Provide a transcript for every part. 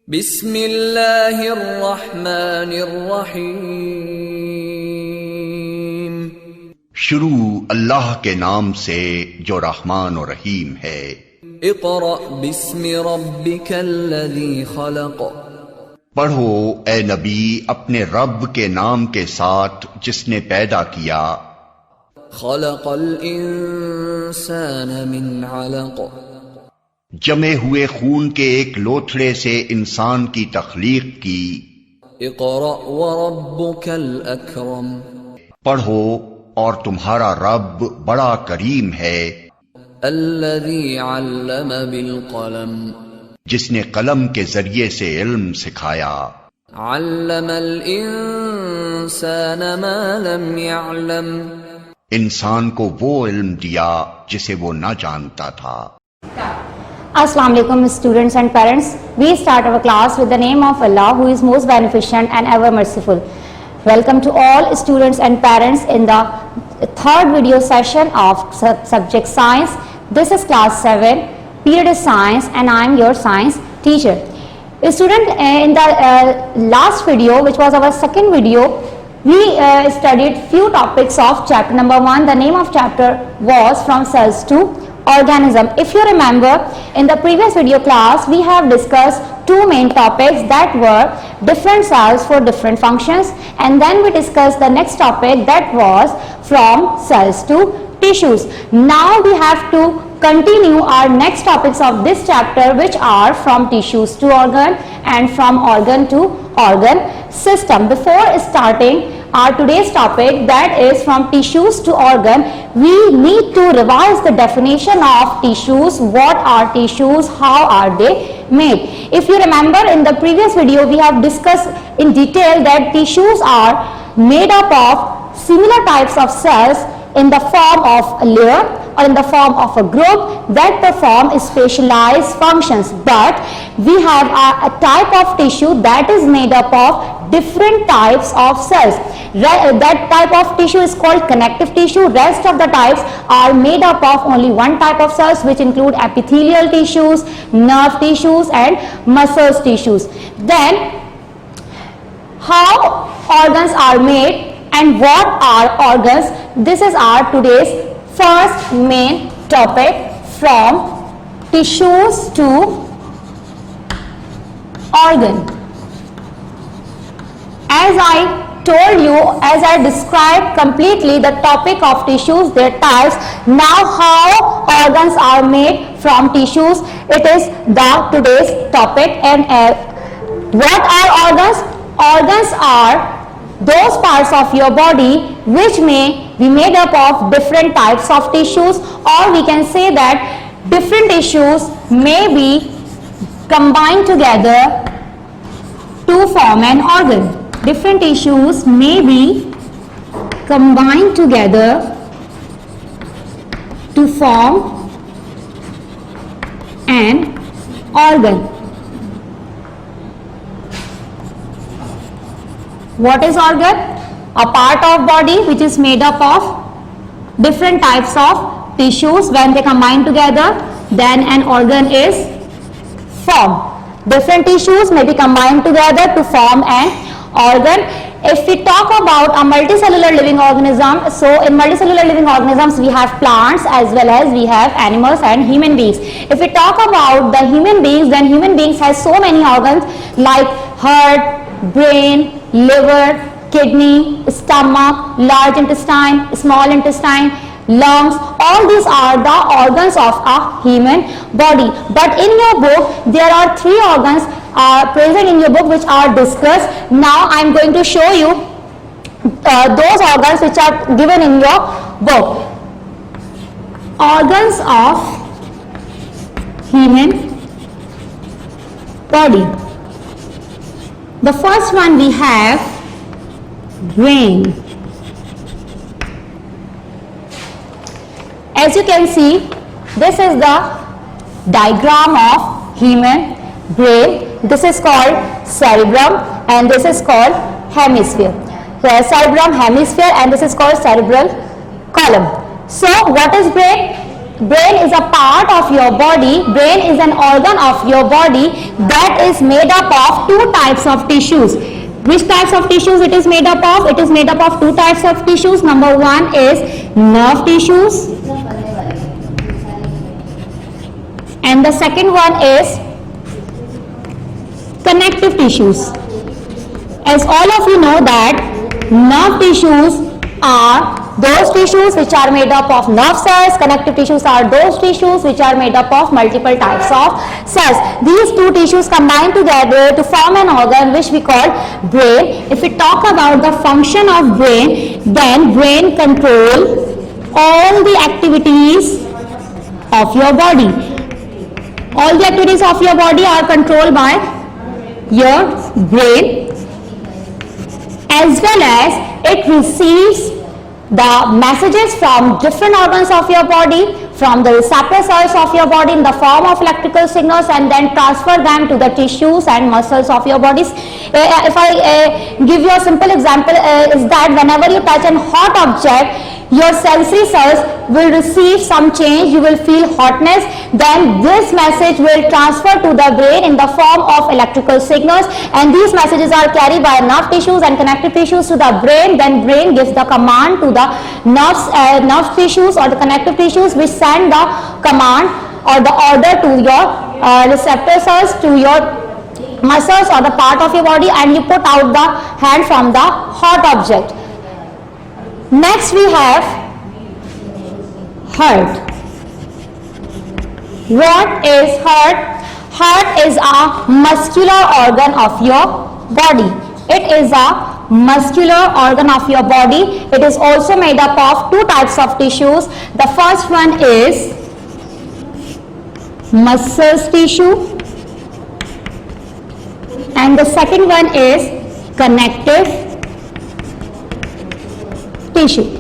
بسم اللہ الرحمن الرحیم. شروع اللہ کے نام سے جو رحمان و رحیم ہے. اقرأ بسم ربک الذی خلق. پڑھو اے نبی اپنے رب کے نام کے ساتھ جس نے پیدا کیا. خلق الانسان من علق. جمے ہوئے خون کے ایک لوتھڑے سے انسان کی تخلیق کی. اقرأ وربک الاکرم. پڑھو اور تمہارا رب بڑا کریم ہے. الذی علم بالقلم. جس نے قلم کے ذریعے سے علم سکھایا. علم الانسان ما لم يعلم. انسان کو وہ علم دیا جسے وہ نہ جانتا تھا. Assalamu alaikum students and parents. We start our class with the name of Allah who is most beneficent and ever merciful. Welcome to all students and parents in the third video session of subject science. This is class 7, period is science, and I am your science teacher. Student, in the last video, which was our second video, we studied few topics of chapter number 1. The name of chapter was From Cells to Organism. If you remember, in the previous video class we have discussed two main topics, that were different cells for different functions, and then we discussed the next topic, that was from cells to tissues. Now we have to continue our next topics of this chapter, which are from tissues to organ and from organ to organ system. Before starting our today's topic, that is from tissues to organ, we need to revise the definition of tissues. What are tissues? How are they made? If you remember, in the previous video we have discussed in detail that tissues are made up of similar types of cells in the form of a layer or in the form of a group that perform specialized functions. But we have a type of tissue that is made up of different types of cells. That type of tissue is called connective tissue. Rest of the types are made up of only one type of cells, which include epithelial tissues, nerve tissues, and muscles tissues. Then how organs are made and what are organs? This is our today's first main topic, from tissues to organ. As I told you, as I described completely the topic of tissues, their types, now how organs are made from tissues, it is the today's topic. And what are organs? Organs are those parts of your body which may be made up of different types of tissues, or we can say that different tissues may be combined together to form an organ. Different tissues may be combined together to form an organ. What is organ? A part of body which is made up of different types of tissues. When they combine together, then an organ is formed. Different tissues may be combined together to form an organ. If we talk about a multicellular living organism, so in multicellular living organisms we have plants as well as we have animals and human beings. If we talk about the human beings, then human beings has so many organs like heart, brain, liver, kidney, stomach, large intestine, small intestine, lungs. All these are the organs of a human body. But in your book there are three organs present in your book which are discussed. Now I am going to show you those organs which are given in your book. Organs of human body. The first one we have brain. As you can see, this is the diagram of human brain. This is called cerebrum and this is called hemisphere. Cerebrum, hemisphere, and this is called cerebral column. So what is brain? brain is a part of your body, brain is an organ of your body that is made up of two types of tissues. Which types of tissues it is made up of? It is made up of two types of tissues. Number one is nerve tissues and the second one is connective tissues. As all of you know that nerve tissues are those tissues which are made up of nerve cells, connective tissues are those tissues which are made up of multiple types of cells. These two tissues combine together to form an organ which we call brain. If we talk about the function of brain, then brain control all the activities of your body. All the activities of your body are controlled by your brain, as well as it receives the messages from different organs of your body, from the receptor cells of your body in the form of electrical signals, and then transfer them to the tissues and muscles of your bodies. If I give you a simple example, is that whenever you touch a hot object, your sensory cells will receive some change, you will feel hotness, then this message will transfer to the brain in the form of electrical signals, and these messages are carried by nerve tissues and connective tissues to the brain. Then brain gives the command to the nerve tissues or the connective tissues, which send the command or the order to your receptor cells, to your muscles or the part of your body, and you put out the hand from the hot object. Next we have heart. What is heart? Heart is a muscular organ of your body. It is a muscular organ of your body. It is also made up of two types of tissues. The first one is muscle tissue and the second one is connective tissue.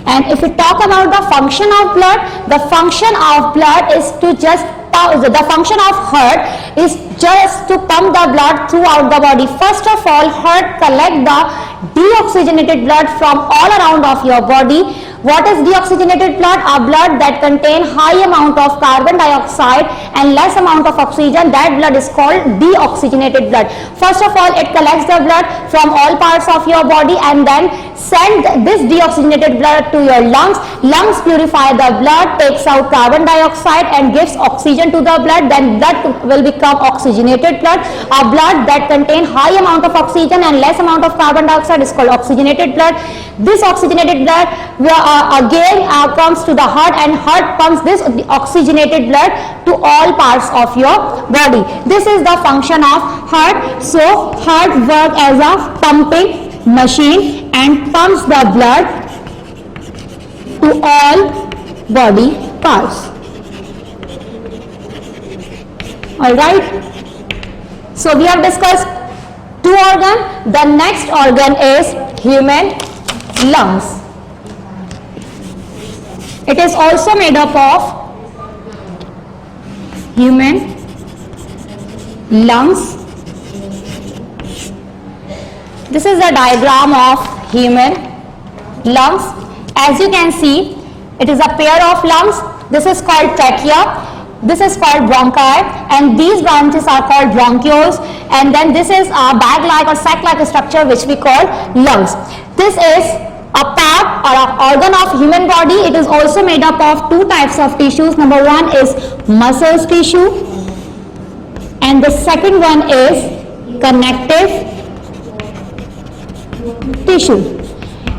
And if we talk about the function of blood, the function of blood is to just the function of heart is just to pump the blood throughout the body. First of all, heart collect the deoxygenated blood from all around of your body. What is deoxygenated blood? A blood that contain high amount of carbon dioxide and less amount of oxygen. That blood is called deoxygenated blood. First of all, it collects the blood from all parts of your body and then send this deoxygenated blood to your lungs. Lungs purify the blood, takes out carbon dioxide and gives oxygen to the blood. Then blood will become oxygenated blood. A blood that contain high amount of oxygen and less amount of carbon dioxide is called oxygenated blood. This oxygenated blood again comes to the heart, and heart pumps this oxygenated blood to all parts of your body. This is the function of heart. So heart works as a pumping machine and pumps the blood to all body parts. Alright, so we have discussed two organs. The next organ is human lungs. It is also made up of human lungs. This is a diagram of human lungs. As you can see, it is a pair of lungs. This is called trachea. This is called bronchi, and these branches are called bronchioles, and then this is a bag-like or sac-like structure which we call lungs. This is a part or an organ of human body. It is also made up of two types of tissues. Number one is muscle tissue and the second one is connective tissue.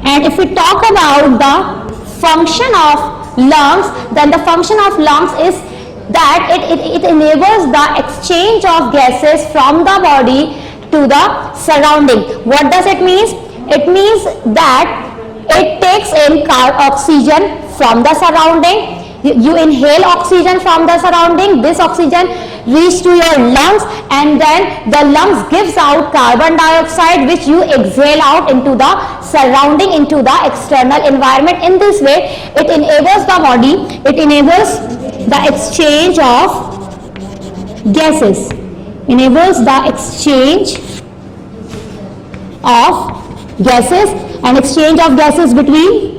And if we talk about the function of lungs, then the function of lungs is that it enables the exchange of gases from the body to the surrounding. What does it mean? It means that it takes in oxygen from the surrounding. You inhale oxygen from the surrounding. This oxygen reaches to your lungs, and then the lungs gives out carbon dioxide which you exhale out into the surrounding, into the external environment. In this way, it enables the body, it enables the exchange of gases, enables the exchange of gases and exchange of gases between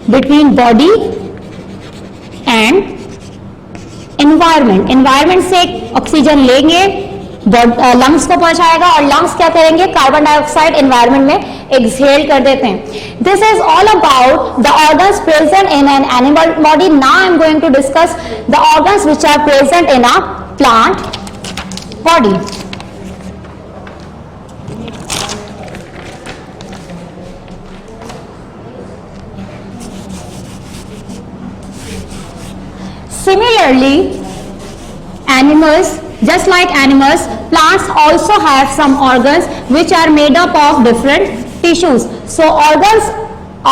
between body and environment. environment से oxygen लेंगे, lungs को पहुंचाएगा और lungs क्या करेंगे, carbon dioxide environment में exhale कर देते हैं. This is all about the organs present in an animal body. Now I am going to discuss the organs which are present in a plant body. Similarly, animals, just like animals, plants also have some organs which are made up of different tissues. So organs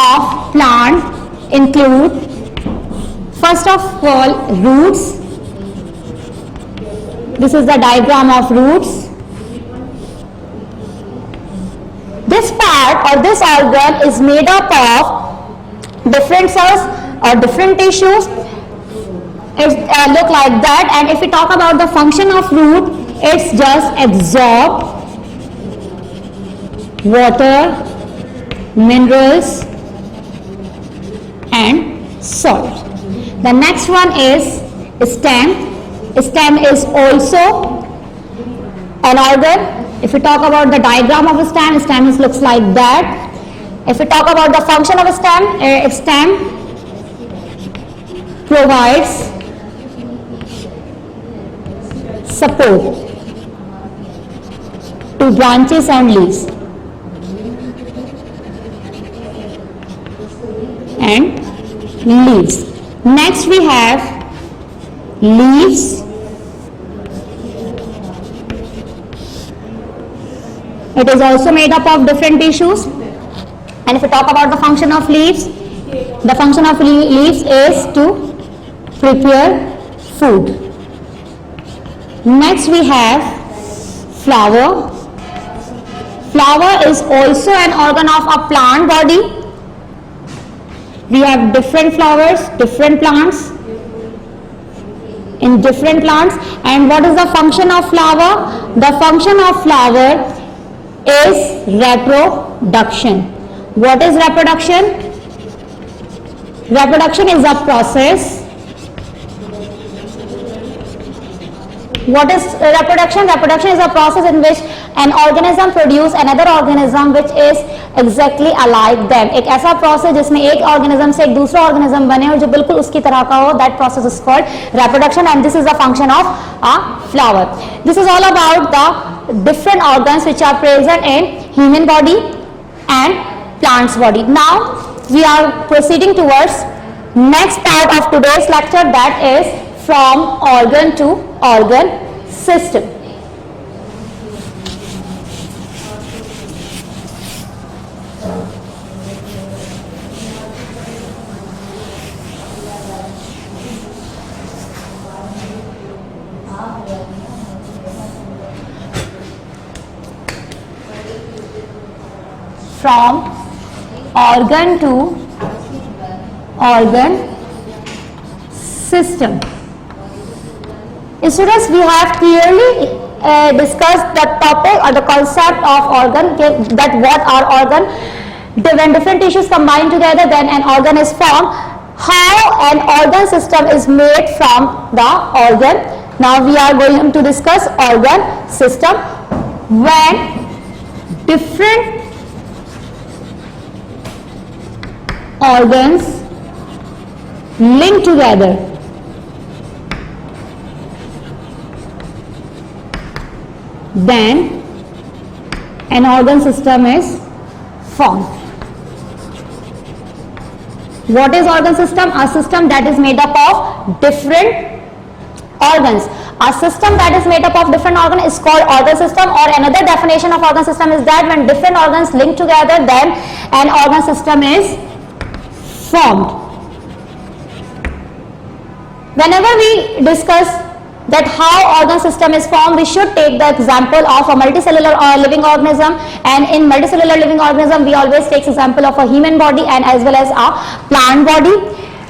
of plant include, first of all, roots. This is the diagram of roots. This part or this organ is made up of different cells or different tissues. It look like that. And if we talk about the function of root, it's just absorb water, minerals and salt. The next one is stem. Stem is also an organ. If we talk about the diagram of a stem, stem looks like that. If we talk about the function of a stem, stem provides support to branches and leaves. Next we have leaves. It is also made up of different tissues. And if we talk about the function of leaves, the function of leaves is to prepare food. Next we have flower. Flower is also an organ of a plant body. We have different flowers, different plants in different plants. And what is the function of flower? The function of flower is reproduction. What is reproduction? Reproduction is a process. What is reproduction? Reproduction is a process in which an organism produce another organism which is exactly alike them. एक ऐसा process जिसमें एक organism से एक दूसरा organism बने और जो बिल्कुल उसकी तरह का हो, that process is called reproduction, and this is the function of a flower. This is all about the different organs which are present in human body and plant's body. Now we are proceeding towards next part of today's lecture, that is from organ to organ system. From organ to organ system. Students, we have clearly discussed the topic or the concept of organ, that what are organ. When different tissues combine together, then an organ is formed. How an organ system is made from the organ. Now we are going to discuss organ system. When different organs link together, then an organ system is formed. What is organ system? A system that is made up of different organs. A system that is made up of different organs is called organ system, or another definition of organ system is that when different organs link together, then an organ system is formed. Whenever we discuss that how organ system is formed, we should take the example of a multicellular living organism, and in multicellular living organism we always take example of a human body and as well as a plant body.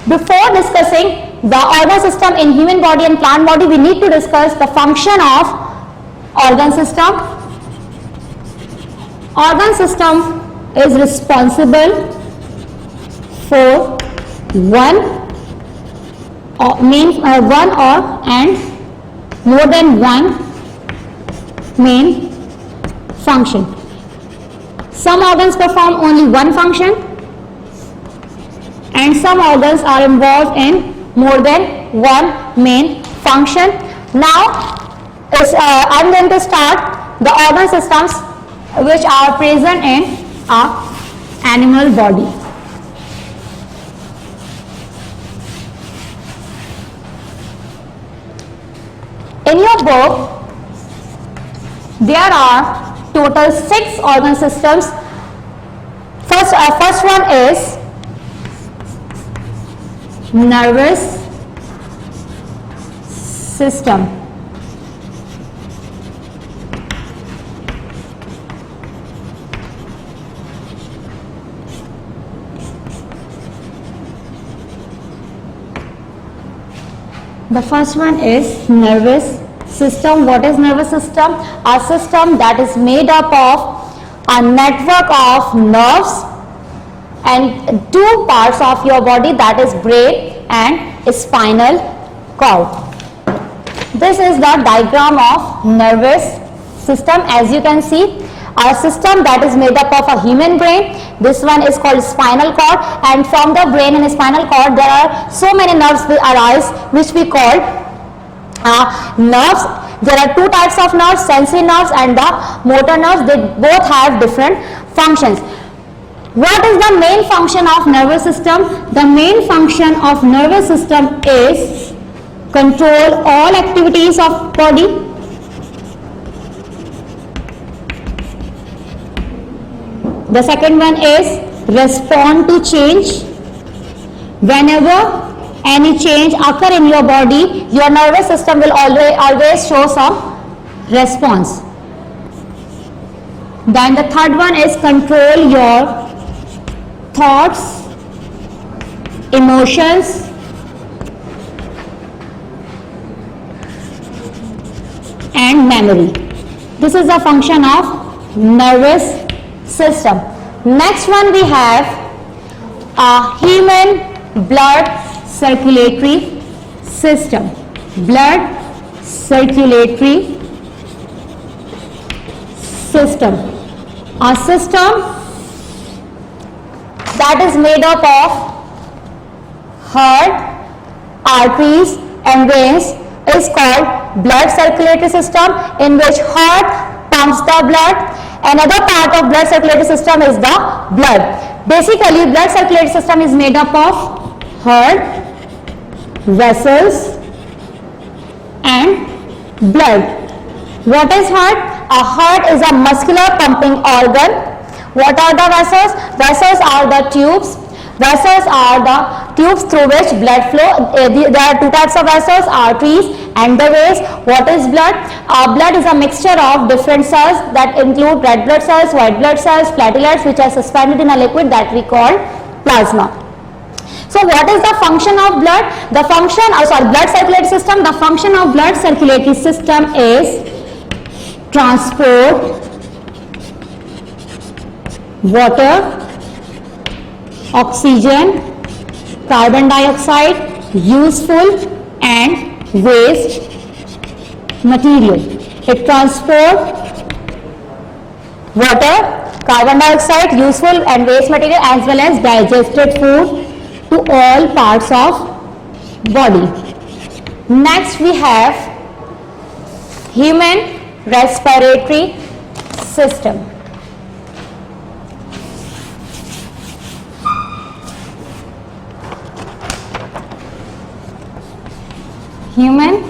Before discussing the organ system in human body and plant body, we need to discuss the function of organ system. Organ system is responsible for one one or and more than one main function. Some organs perform only one function and some organs are involved in more than one main function. Now I'm going to start the organ systems which are present in an animal body. In your book, there are total 6 organ systems. First one is nervous system. The first one is nervous system. What is nervous system? A system that is made up of a network of nerves and 2 parts of your body, that is brain and spinal cord. This is the diagram of nervous system. As you can see, a system that is made up of a human brain. This one is called spinal cord, and from the brain and spinal cord there are so many nerves that arise which we call nerves. There are 2 types of nerves, sensory nerves and the motor nerves. They both have different functions. What is the main function of nervous system? The main function of nervous system is control all activities of body. The second one is respond to change. Whenever any change occur in your body, your nervous system will always show some response. Then the third one is control your thoughts, emotions, and memory. This is the function of nervous system. Next one we have a human blood circulatory system. Blood circulatory system. A system that is made up of heart, arteries and veins is called blood circulatory system, in which heart pumps the blood. Another part of blood circulatory system is the blood. Basically, blood circulatory system is made up of heart, vessels and blood. What is heart? A heart is a muscular pumping organ. What are the vessels? Vessels are the tubes. Vessels are the tubes through which blood flow. There are 2 types of vessels, arteries and the veins. What is blood? Blood is a mixture of different cells that include red blood cells, white blood cells, platelets, which are suspended in a liquid that we call plasma. So what is the function of blood? The function, blood circulatory system. The function of blood circulatory system is transport water, oxygen, carbon dioxide, useful and waste material. It transports water, carbon dioxide, useful and waste material as well as digested food to all parts of body. Next we have human respiratory system. Human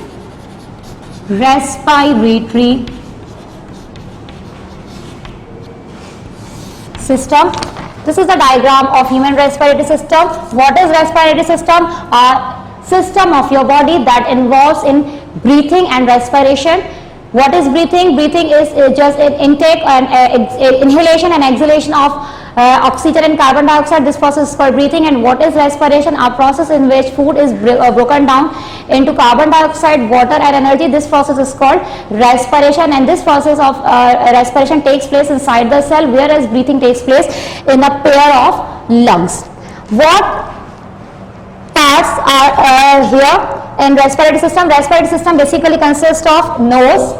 respiratory system. This is the diagram of human respiratory system. What is respiratory system? A system of your body that involves in breathing and respiration. What is breathing? Breathing is just an intake and inhalation and exhalation of oxygen and carbon dioxide. This process is called breathing. And what is respiration? A process in which food is broken down into carbon dioxide, water and energy. This process is called respiration, and this process of respiration takes place inside the cell, whereas breathing takes place in a pair of lungs. What parts are here in respiratory system. Respiratory system basically consists of nose,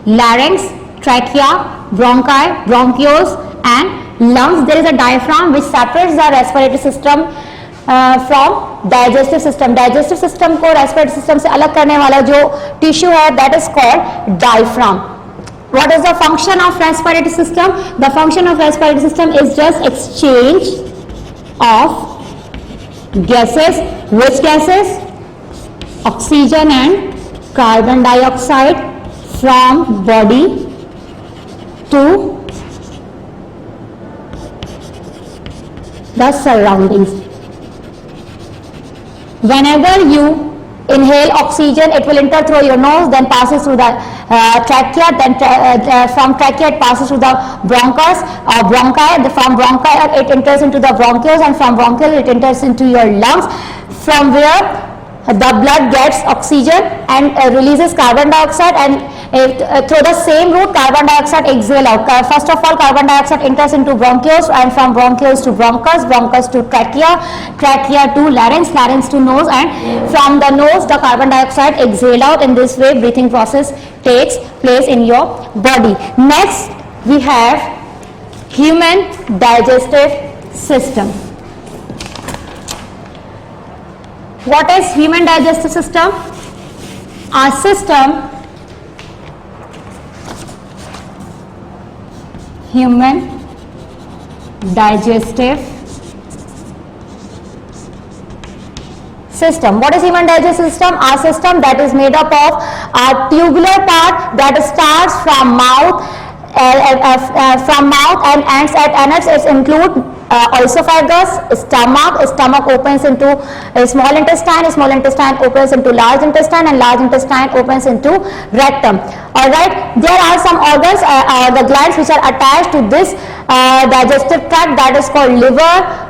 larynx, trachea, bronchi, bronchioles and lungs. There is a diaphragm which separates the respiratory system from digestive system. Digestive system को respiratory system से अलग करने वाला जो tissue है, that is called diaphragm. What is the function of respiratory system? The function of respiratory system is just exchange of gases. Which gases? Oxygen and carbon dioxide from body to the surroundings. Whenever you inhale oxygen, it will enter through your nose, then passes through the trachea, then from trachea it passes through the bronchus or bronchi. From bronchi it enters into the bronchioles, and from bronchial it enters into your lungs, from where the blood gets oxygen and releases carbon dioxide, and through the same route carbon dioxide exhale out. First of all, carbon dioxide enters into bronchioles, and from bronchioles to bronchus, bronchus to trachea, trachea to larynx, larynx to nose, and from the nose the carbon dioxide exhale out. In this way breathing process takes place in your body. Next we have human digestive system. What is human digestive system? Our system, human digestive system. What is human digestive system? Our system that is made up of our tubular part that starts from mouth and ends at anus. It includes esophagus, stomach opens into small intestine opens into large intestine, and large intestine opens into rectum. Alright, there are some organs, the glands which are attached to this digestive tract, that is called liver,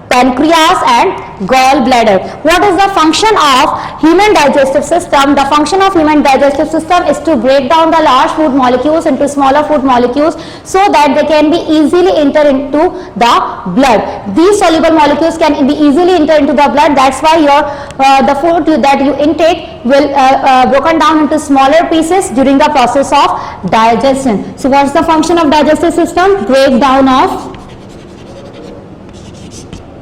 pancreas and gallbladder. What is the function of human digestive system? The function of human digestive system is to break down the large food molecules into smaller food molecules so that they can be easily enter into the blood. These soluble molecules can be easily enter into the blood. That's why your the food that you intake will broken down into smaller pieces during the process of digestion. So what's the function of digestive system? Breakdown of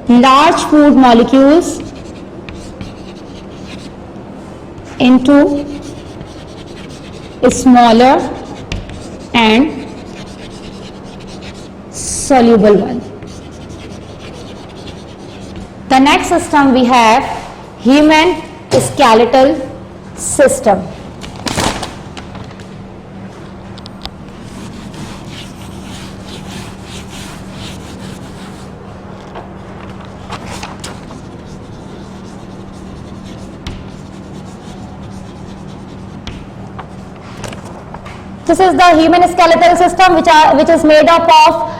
large food molecules into smaller and soluble one. The next system we have human skeletal system. This is the human skeletal system which is made up of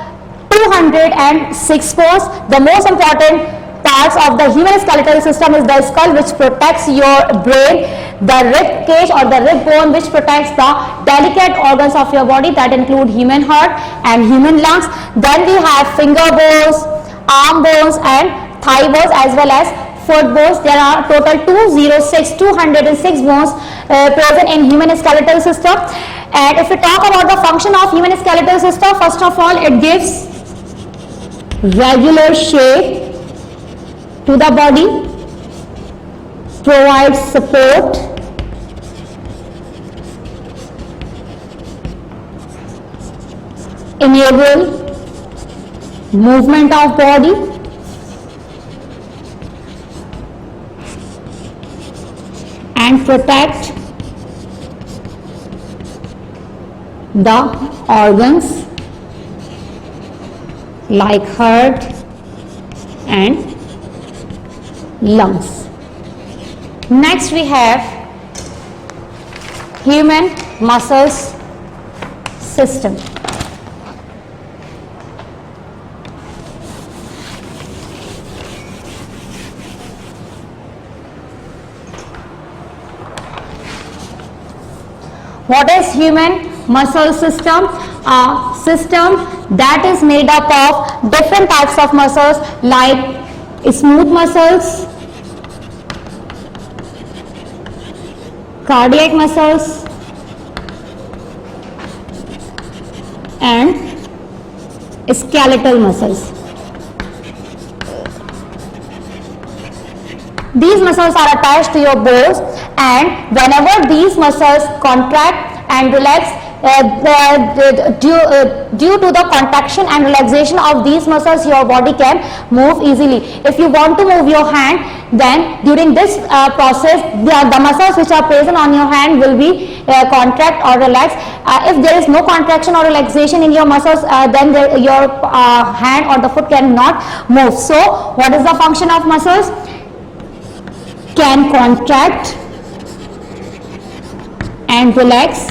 206 bones. The most important parts of the human skeletal system is the skull, which protects your brain, the rib cage or the rib bone, which protects the delicate organs of your body that include human heart and human lungs. Then we have finger bones, arm bones and thigh bones as well as foot bones. There are total 206 bones present in human skeletal system. And if we talk about the function of human skeletal system, first of all, it gives regular shape to the body, provides support, enable movement of body, and protect the organs like heart and lungs. Next we have human muscles system. What is human muscle system? A system that is made up of different types of muscles like smooth muscles, cardiac muscles and skeletal muscles. These muscles are attached to your bones, and whenever these muscles contract and relax, due to the contraction and relaxation of these muscles, your body can move easily. If you want to move your hand, then during this process, the muscles which are present on your hand will be contract or relax. If there is no contraction or relaxation in your muscles, then your hand or the foot cannot move. So, what is the function of muscles? Can contract and relax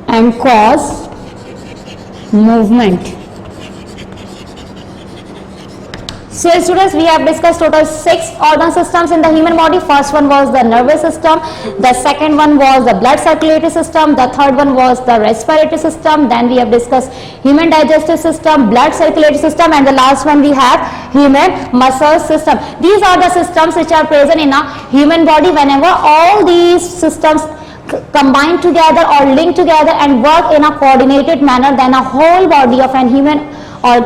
and cause movement. So students, we have discussed total 6 organ systems in the human body. First one was the nervous system, the second one was the blood circulatory system, the third one was the respiratory system, then we have discussed human digestive system, blood circulatory system, and the last one we have human muscle system. These are the systems which are present in a human body. Whenever all these systems combine together or link together and work in a coordinated manner, then a whole body of an human or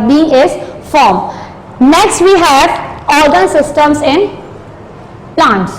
being is formed. Next we have organ systems in plants.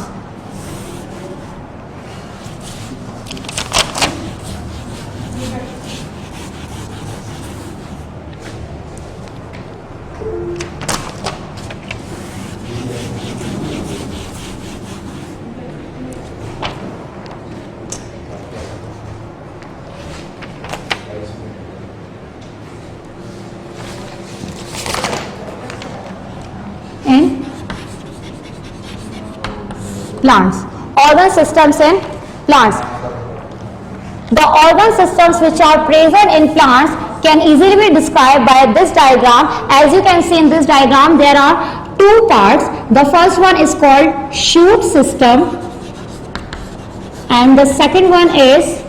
Plants. Organ systems in plants. The organ systems which are present in plants can easily be described by this diagram. As you can see in this diagram, there are two parts. The first one is called shoot system and the second one is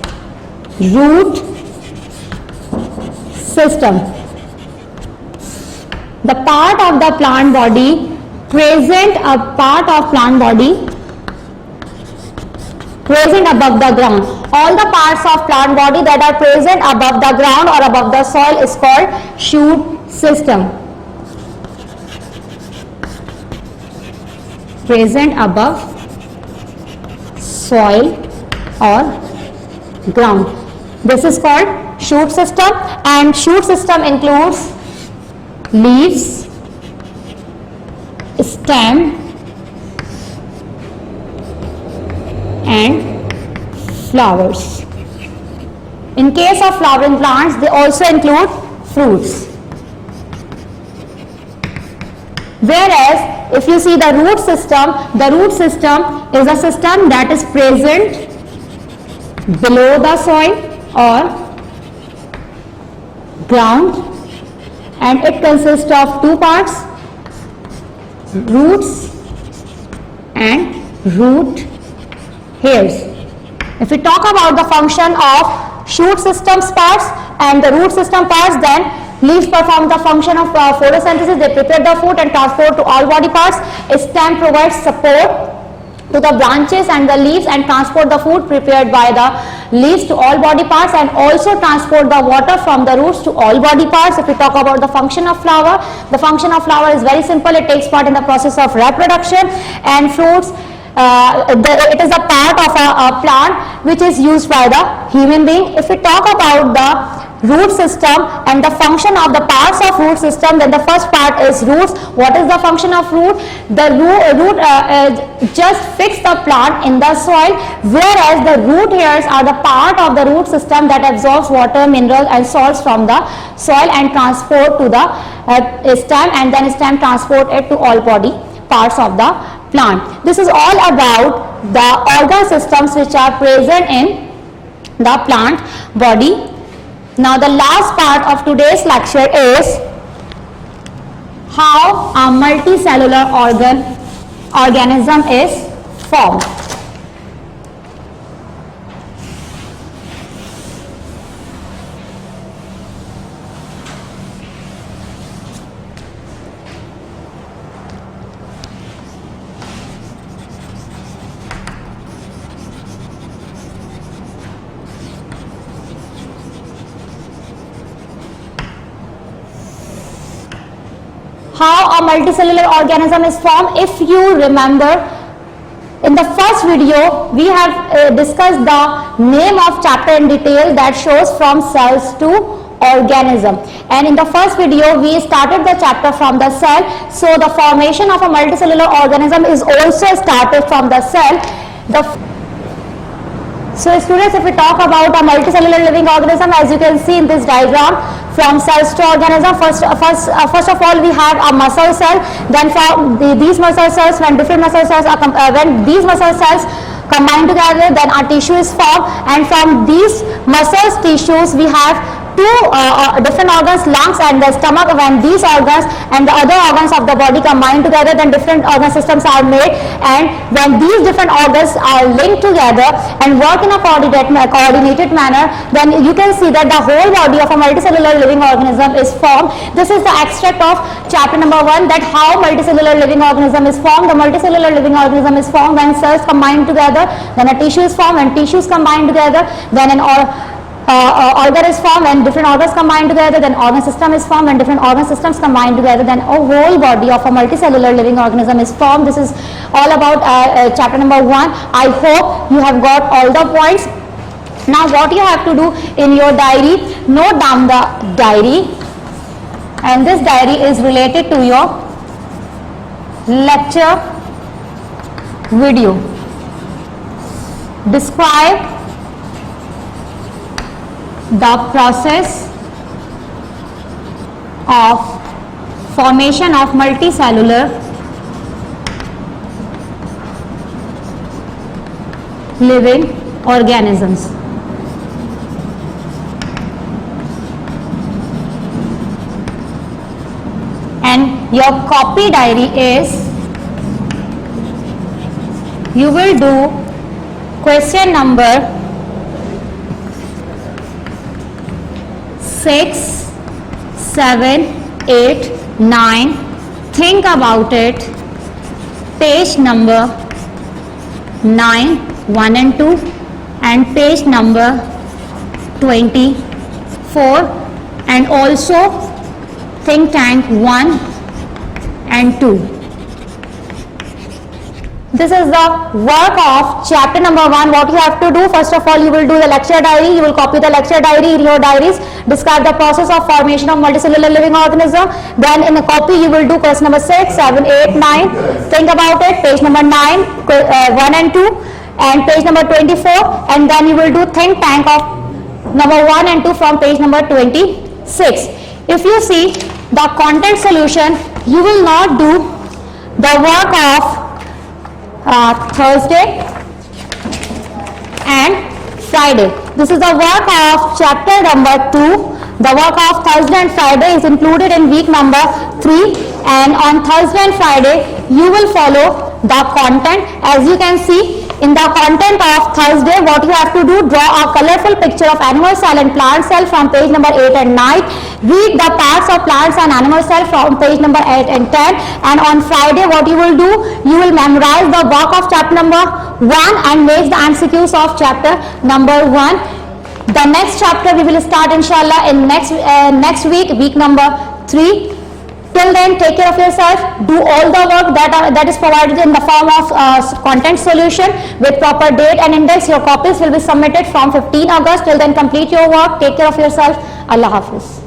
root system. The part of the plant body present above the ground. All the parts of plant body that are present above the ground or above the soil is called shoot system. Present above soil or ground. This is called shoot system, and shoot system includes leaves, stem and flowers. In case of flowering plants, they also include fruits. Whereas if you see the root system is a system that is present below the soil or ground, and it consists of two parts, roots and root hairs. If we talk about the function of shoot systems parts and the root system parts, then leaves perform the function of photosynthesis. They prepare the food and transport to all body parts. A stem provides support to the branches and the leaves and transport the food prepared by the leaves to all body parts, and also transport the water from the roots to all body parts. If we talk about the function of flower, the function of flower is very simple. It takes part in the process of reproduction, and fruits, it is a part of a plant which is used by the human being. If we talk about the root system and the function of the parts of root system, then the first part is roots. What is the function of root? The root just fix the plant in the soil, whereas the root hairs are the part of the root system that absorbs water, minerals and salts from the soil and transport to the stem, and then stem transport it to all body parts of the plant. This is all about the organ systems which are present in the plant body. Now the last part of today's lecture is how a multicellular organism is formed. how a multicellular organism is formed. If you remember, in the first video we have discussed the name of chapter in detail, that shows from cells to organism, and in the first video we started the chapter from the cell. So the formation of a multicellular organism is also started from the cell. So students, if we talk about a multicellular living organism, as you can see in this diagram, from cells to organism, first of all we have a muscle cell. Then from these muscle cells, when different muscle cells are when these muscle cells combine together, then our tissue is formed, and from these muscles tissues we have two different organs, lungs and the stomach. When these organs and the other organs of the body combine together, then different organ systems are made, and when these different organs are linked together and work in a coordinated manner, then you can see that the whole body of a multicellular living organism is formed. This is the extract of chapter number 1, that how multicellular living organism is formed. The multicellular living organism is formed when cells combine together, then a tissue is formed, and tissues combine together, then an organ is formed, and different organs combine together, then organ system is formed, and different organ systems combine together, then a whole body of a multicellular living organism is formed. This is all about chapter number 1. I hope you have got all the points. Now what you have to do in your diary, note down the diary, and this diary is related to your lecture video. Describe the process of formation of multicellular living organisms. And your copy diary is, you will do question number 6, 7, 8, 9. Think about it. Page number 9, 1 and 2, and page number 24, and also think tank 1 and 2. This is the work of chapter number 1. What you have to do, first of all, you will do the lecture diary. You will copy the lecture diary in your diaries. Describe the process of formation of multicellular living organism. Then in the copy you will do question number 6, 7, 8, 9. Think about it. Page number 9, 1 and 2, and page number 24. And then you will do think tank of number 1 and 2 from page number 26. If you see the content solution, you will not do the work of Thursday and Friday. This is the work of chapter number 2. The work of Thursday and Friday is included in week number 3, and on Thursday and Friday you will follow the content. As you can see in the content of Thursday, what you have to do, draw a colorful picture of animal cell and plant cell from page number 8 and 9. Read the parts of plants and animal cell from page number 8 and 10. And on Friday what you will do, you will memorize the work of chapter number 1 and make the MCQs of chapter number 1. The next chapter we will start inshallah in next week, week number 3. Till then, take care of yourself. Do all the work that is provided in the form of content solution with proper date and index. Your copies will be submitted from 15 August. Till then, complete your work. Take care of yourself. Allah Hafiz.